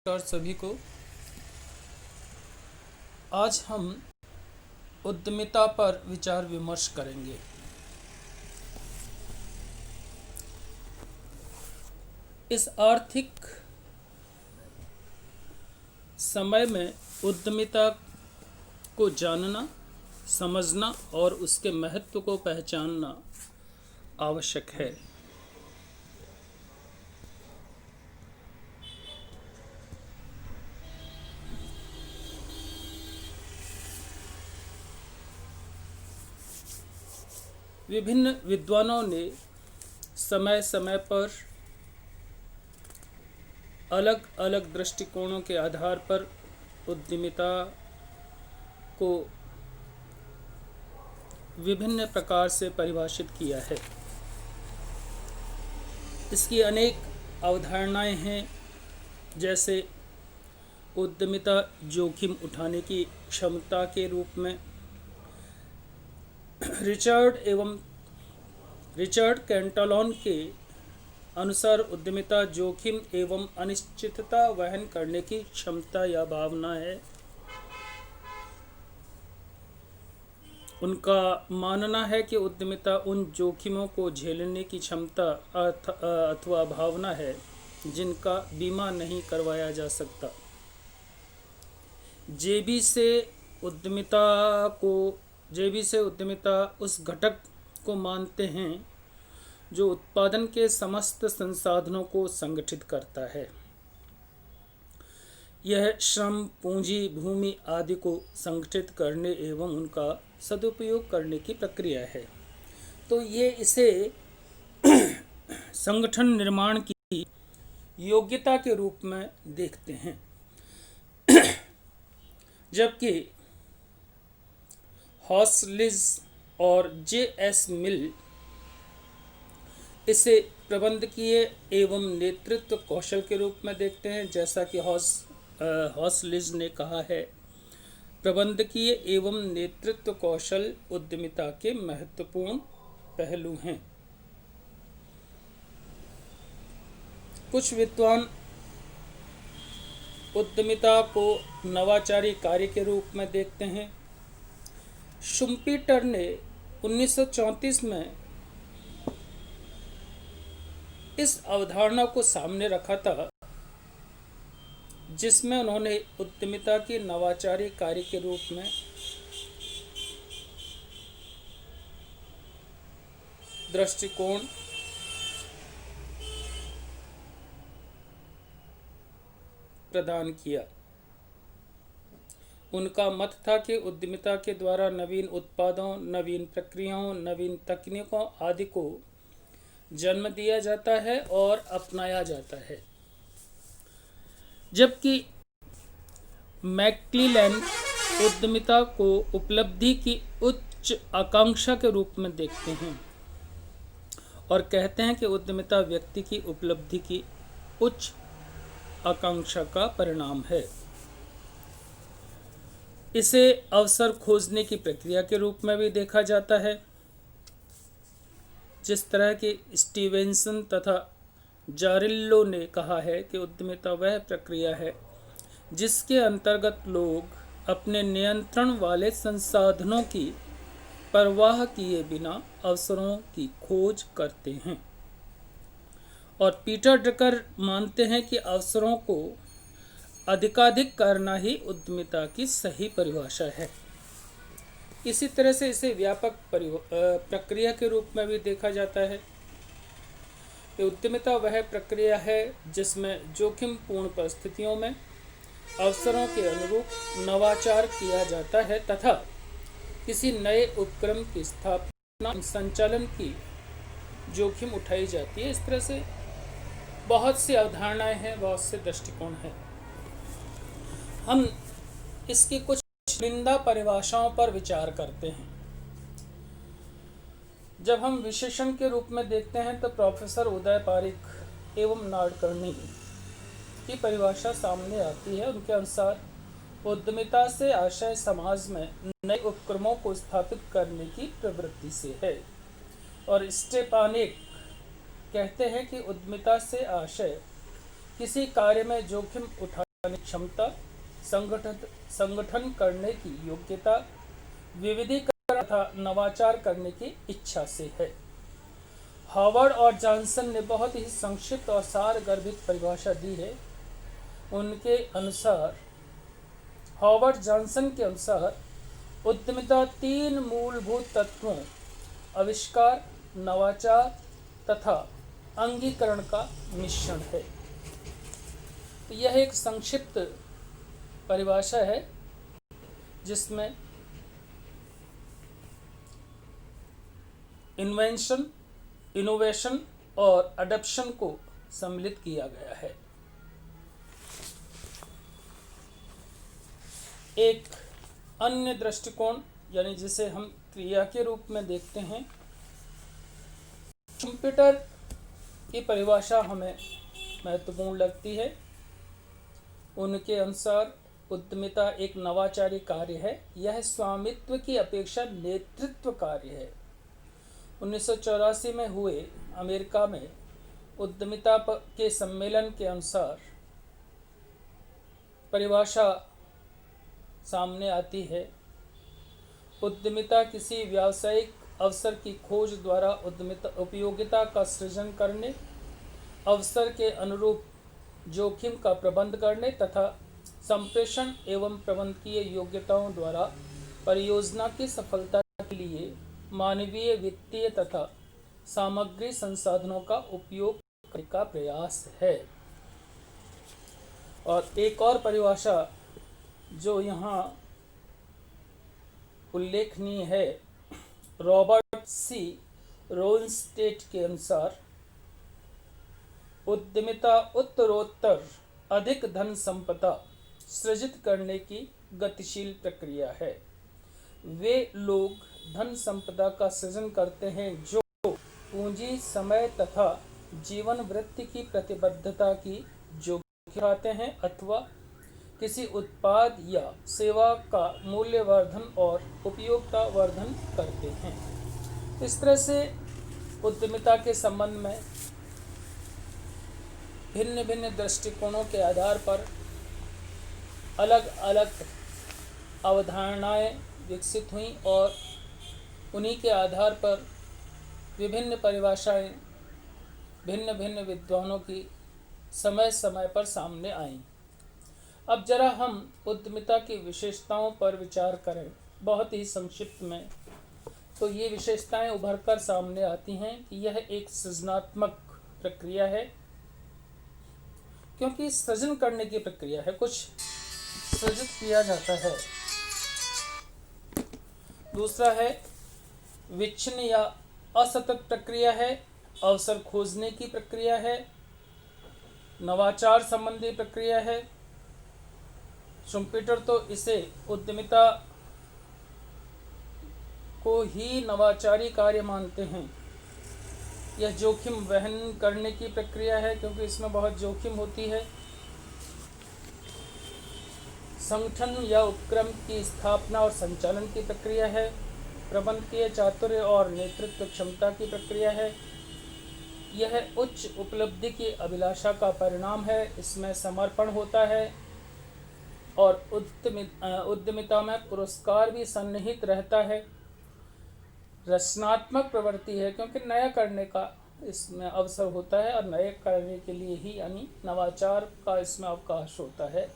नमस्कार सभी को। आज हम उद्यमिता पर विचार विमर्श करेंगे। इस आर्थिक समय में उद्यमिता को जानना, समझना और उसके महत्व को पहचानना आवश्यक है। विभिन्न विद्वानों ने समय समय पर अलग अलग दृष्टिकोणों के आधार पर उद्यमिता को विभिन्न प्रकार से परिभाषित किया है। इसकी अनेक अवधारणाएं हैं, जैसे उद्यमिता जोखिम उठाने की क्षमता के रूप में। रिचर्ड कैंटोलॉन के अनुसार उद्यमिता जोखिम एवं अनिश्चितता वहन करने की क्षमता या भावना है। उनका मानना है कि उद्यमिता उन जोखिमों को झेलने की क्षमता अथवा भावना है जिनका बीमा नहीं करवाया जा सकता। जेबी से उद्यमिता उस घटक को मानते हैं जो उत्पादन के समस्त संसाधनों को संगठित करता है। यह श्रम, पूंजी, भूमि आदि को संगठित करने एवं उनका सदुपयोग करने की प्रक्रिया है। तो ये इसे संगठन निर्माण की योग्यता के रूप में देखते हैं, जबकि हॉसलिज और जे.एस. मिल इसे प्रबंधकीय एवं नेतृत्व कौशल के रूप में देखते हैं। जैसा कि हॉसलिज ने कहा है, प्रबंधकीय एवं नेतृत्व कौशल उद्यमिता के महत्वपूर्ण पहलू हैं। कुछ विद्वान उद्यमिता को नवाचारी कार्य के रूप में देखते हैं। शुम्पीटर ने 1934 में इस अवधारणा को सामने रखा था, जिसमें उन्होंने उद्यमिता की नवाचारी कार्य के रूप में दृष्टिकोण प्रदान किया। उनका मत था कि उद्यमिता के द्वारा नवीन उत्पादों, नवीन प्रक्रियाओं, नवीन तकनीकों आदि को जन्म दिया जाता है और अपनाया जाता है, जबकि मैक्क्लेलन उद्यमिता को उपलब्धि की उच्च आकांक्षा के रूप में देखते हैं और कहते हैं कि उद्यमिता व्यक्ति की उपलब्धि की उच्च आकांक्षा का परिणाम है। इसे अवसर खोजने की प्रक्रिया के रूप में भी देखा जाता है। जिस तरह कि स्टीवेंसन तथा जारिल्लो ने कहा है कि उद्यमिता वह प्रक्रिया है जिसके अंतर्गत लोग अपने नियंत्रण वाले संसाधनों की परवाह किए बिना अवसरों की खोज करते हैं। और पीटर ड्रकर मानते हैं कि अवसरों को अधिकाधिक करना ही उद्यमिता की सही परिभाषा है। इसी तरह से इसे व्यापक प्रक्रिया के रूप में भी देखा जाता है कि उद्यमिता वह प्रक्रिया है जिसमें जोखिमपूर्ण परिस्थितियों में अवसरों के अनुरूप नवाचार किया जाता है तथा किसी नए उपक्रम की स्थापना, संचालन की जोखिम उठाई जाती है। इस तरह से बहुत सी अवधारणाएं हैं, बहुत से दृष्टिकोण हैं। हम इसकी कुछ चुनिंदा परिभाषाओं पर विचार करते हैं। जब हम विशेषण के रूप में देखते हैं तो प्रोफेसर उदय पारिख एवं नाडकर्णी की परिभाषा सामने आती है। उनके अनुसार उद्यमिता से आशय समाज में नए उपक्रमों को स्थापित करने की प्रवृत्ति से है। और स्टेपानेक कहते हैं कि उद्यमिता से आशय किसी कार्य में जोखिम उठा क्षमता, संगठन करने की योग्यता, विविधीकरण तथा नवाचार करने की इच्छा से है। हार्वर्ड और जॉनसन ने बहुत ही संक्षिप्त और सारगर्भित परिभाषा दी है। उनके अनुसार, हार्वर्ड जॉनसन के अनुसार, उद्यमिता 3 मूलभूत तत्वों आविष्कार, नवाचार तथा अंगीकरण का मिश्रण है। तो यह एक संक्षिप्त परिभाषा है जिसमें इन्वेंशन, इनोवेशन और अडॉप्शन को सम्मिलित किया गया है। एक अन्य दृष्टिकोण, यानी जिसे हम क्रिया के रूप में देखते हैं, कंप्यूटर की परिभाषा हमें महत्वपूर्ण लगती है। उनके अनुसार उद्यमिता एक नवाचारी कार्य है। यह स्वामित्व की अपेक्षा नेतृत्व कार्य है। 1984 में हुए अमेरिका में उद्यमिता के सम्मेलन के अनुसार परिभाषा सामने आती है। उद्यमिता किसी व्यावसायिक अवसर की खोज द्वारा उपयोगिता का सृजन करने, अवसर के अनुरूप जोखिम का प्रबंध करने तथा संप्रेषण एवं प्रबंधकीय योग्यताओं द्वारा परियोजना की सफलता के लिए मानवीय, वित्तीय तथा सामग्री संसाधनों का उपयोग करने का प्रयास है। और एक और परिभाषा जो यहाँ उल्लेखनीय है, रॉबर्ट सी रोनस्टेट के अनुसार, उद्यमिता उत्तरोत्तर अधिक धन संपदा सृजित करने की गतिशील प्रक्रिया है। वे लोग धन संपदा का सृजन करते हैं जो पूंजी, समय तथा जीवन वृत्ति की प्रतिबद्धता की जोखिम उठाते हैं अथवा किसी उत्पाद या सेवा का मूल्यवर्धन और उपयोगिता वर्धन करते हैं। इस तरह से उद्यमिता के संबंध में भिन्न भिन्न दृष्टिकोणों के आधार पर अलग अलग अवधारणाएं विकसित हुई और उन्हीं के आधार पर विभिन्न परिभाषाएं भिन्न भिन्न विद्वानों की समय समय पर सामने आईं। अब जरा हम उद्यमिता की विशेषताओं पर विचार करें बहुत ही संक्षिप्त में। तो ये विशेषताएं उभर कर सामने आती हैं कि यह एक सृजनात्मक प्रक्रिया है, क्योंकि सृजन करने की प्रक्रिया है, कुछ सृजित किया जाता है। दूसरा है विच्छिन्न या असतत प्रक्रिया है, अवसर खोजने की प्रक्रिया है, नवाचार संबंधी प्रक्रिया है। शुम्पेटर तो इसे उद्यमिता को ही नवाचारी कार्य मानते हैं। यह जोखिम वहन करने की प्रक्रिया है, क्योंकि इसमें बहुत जोखिम होती है। संगठन या उपक्रम की स्थापना और संचालन की प्रक्रिया है। प्रबंधकीय चातुर्य और नेतृत्व क्षमता की प्रक्रिया है। यह उच्च उपलब्धि की अभिलाषा का परिणाम है। इसमें समर्पण होता है और उद्यमिता में पुरस्कार भी सन्निहित रहता है। रचनात्मक प्रवृत्ति है, क्योंकि नया करने का इसमें अवसर होता है और नए करने के लिए ही यानी नवाचार का इसमें अवकाश होता है।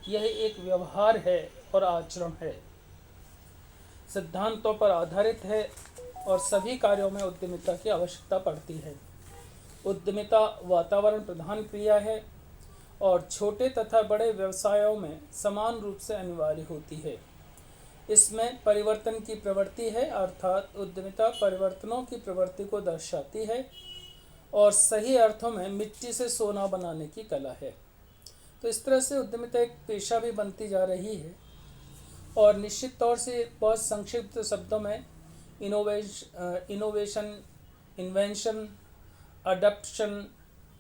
यह एक व्यवहार है और आचरण है, सिद्धांतों पर आधारित है और सभी कार्यों में उद्यमिता की आवश्यकता पड़ती है। उद्यमिता वातावरण प्रधान क्रिया है और छोटे तथा बड़े व्यवसायों में समान रूप से अनिवार्य होती है। इसमें परिवर्तन की प्रवृत्ति है, अर्थात उद्यमिता परिवर्तनों की प्रवृत्ति को दर्शाती है और सही अर्थों में मिट्टी से सोना बनाने की कला है। तो इस तरह से उद्यमिता एक पेशा भी बनती जा रही है और निश्चित तौर से बहुत संक्षिप्त शब्दों में इनोवेशन, इन्वेंशन, अडॉप्शन,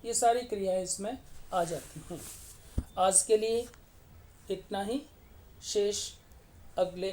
ये सारी क्रियाएं इसमें आ जाती हैं। आज के लिए इतना ही। शेष अगले